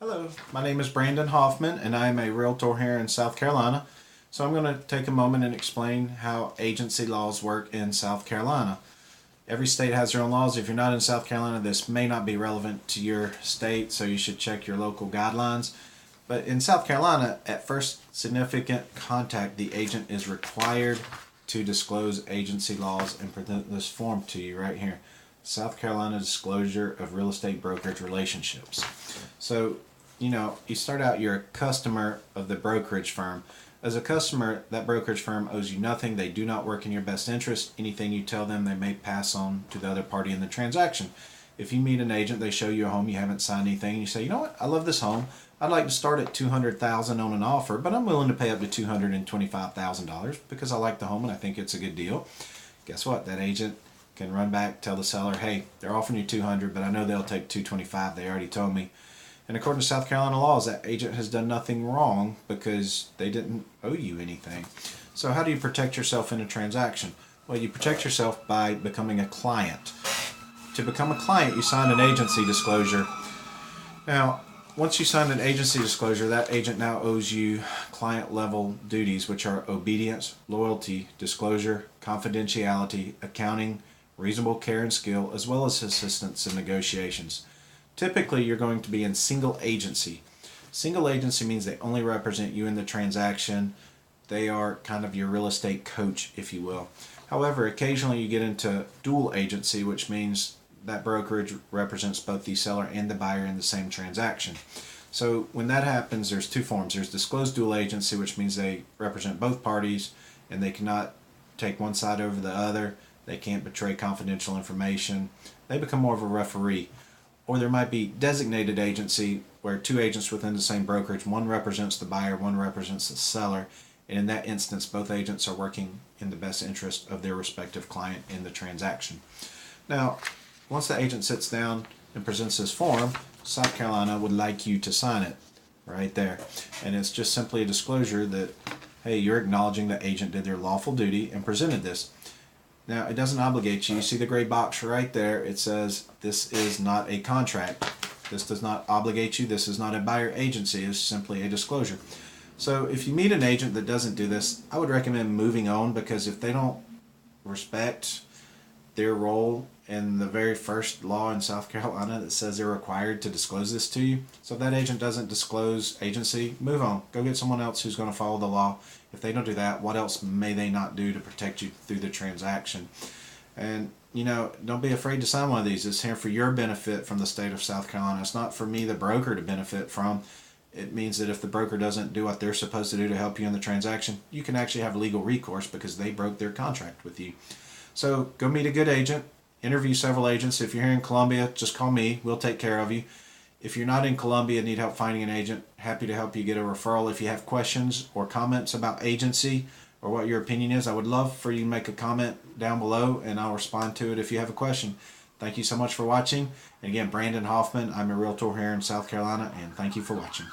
Hello, my name is Brandon Hoffman and I am a realtor here in South Carolina. So I'm going to take a moment and explain how agency laws work in South Carolina. Every state has their own laws. If you're not in South Carolina, this may not be relevant to your state, so you should check your local guidelines. But in South Carolina, at first significant contact, the agent is required to disclose agency laws and present this form to you right here. South Carolina Disclosure of Real Estate Brokerage Relationships. So, you start out, you're a customer of the brokerage firm. As a customer, that brokerage firm owes you nothing. They do not work in your best interest. Anything you tell them, they may pass on to the other party in the transaction. If you meet an agent, they show you a home, you haven't signed anything, and you say, you know what, I love this home. I'd like to start at $200,000 on an offer, but I'm willing to pay up to $225,000 because I like the home and I think it's a good deal. Guess what? That agent can run back, tell the seller, hey, they're offering you $200,000, but I know they'll take $225,000. They already told me. And according to South Carolina laws, that agent has done nothing wrong because they didn't owe you anything. So how do you protect yourself in a transaction? Well, you protect yourself by becoming a client. To become a client, you sign an agency disclosure. Now, once you sign an agency disclosure, that agent now owes you client-level duties, which are obedience, loyalty, disclosure, confidentiality, accounting, reasonable care and skill, as well as assistance in negotiations. Typically, you're going to be in single agency. Single agency means they only represent you in the transaction. They are kind of your real estate coach, if you will. However, occasionally you get into dual agency, which means that brokerage represents both the seller and the buyer in the same transaction. So when that happens, there's two forms. There's disclosed dual agency, which means they represent both parties and they cannot take one side over the other. They can't betray confidential information. They become more of a referee. Or there might be designated agency where two agents within the same brokerage, one represents the buyer, one represents the seller, and in that instance both agents are working in the best interest of their respective client in the transaction. Now, once the agent sits down and presents this form, South Carolina would like you to sign it right there. And it's just simply a disclosure that, hey, you're acknowledging the agent did their lawful duty and presented this. Now, it doesn't obligate you. You see the gray box right there. It says this is not a contract. This does not obligate you. This is not a buyer agency. It's simply a disclosure. So if you meet an agent that doesn't do this, I would recommend moving on, because if they don't respect their role in the very first law in South Carolina that says they're required to disclose this to you. So if that agent doesn't disclose agency, move on. Go get someone else who's going to follow the law. If they don't do that, what else may they not do to protect you through the transaction? And, don't be afraid to sign one of these. It's here for your benefit from the state of South Carolina. It's not for me, the broker, to benefit from. It means that if the broker doesn't do what they're supposed to do to help you in the transaction, you can actually have legal recourse because they broke their contract with you. So go meet a good agent. Interview several agents. If you're here in Columbia, just call me. We'll take care of you. If you're not in Columbia and need help finding an agent, happy to help you get a referral. If you have questions or comments about agency or what your opinion is, I would love for you to make a comment down below and I'll respond to it if you have a question. Thank you so much for watching. And again, Brandon Hoffman. I'm a realtor here in South Carolina, and thank you for watching.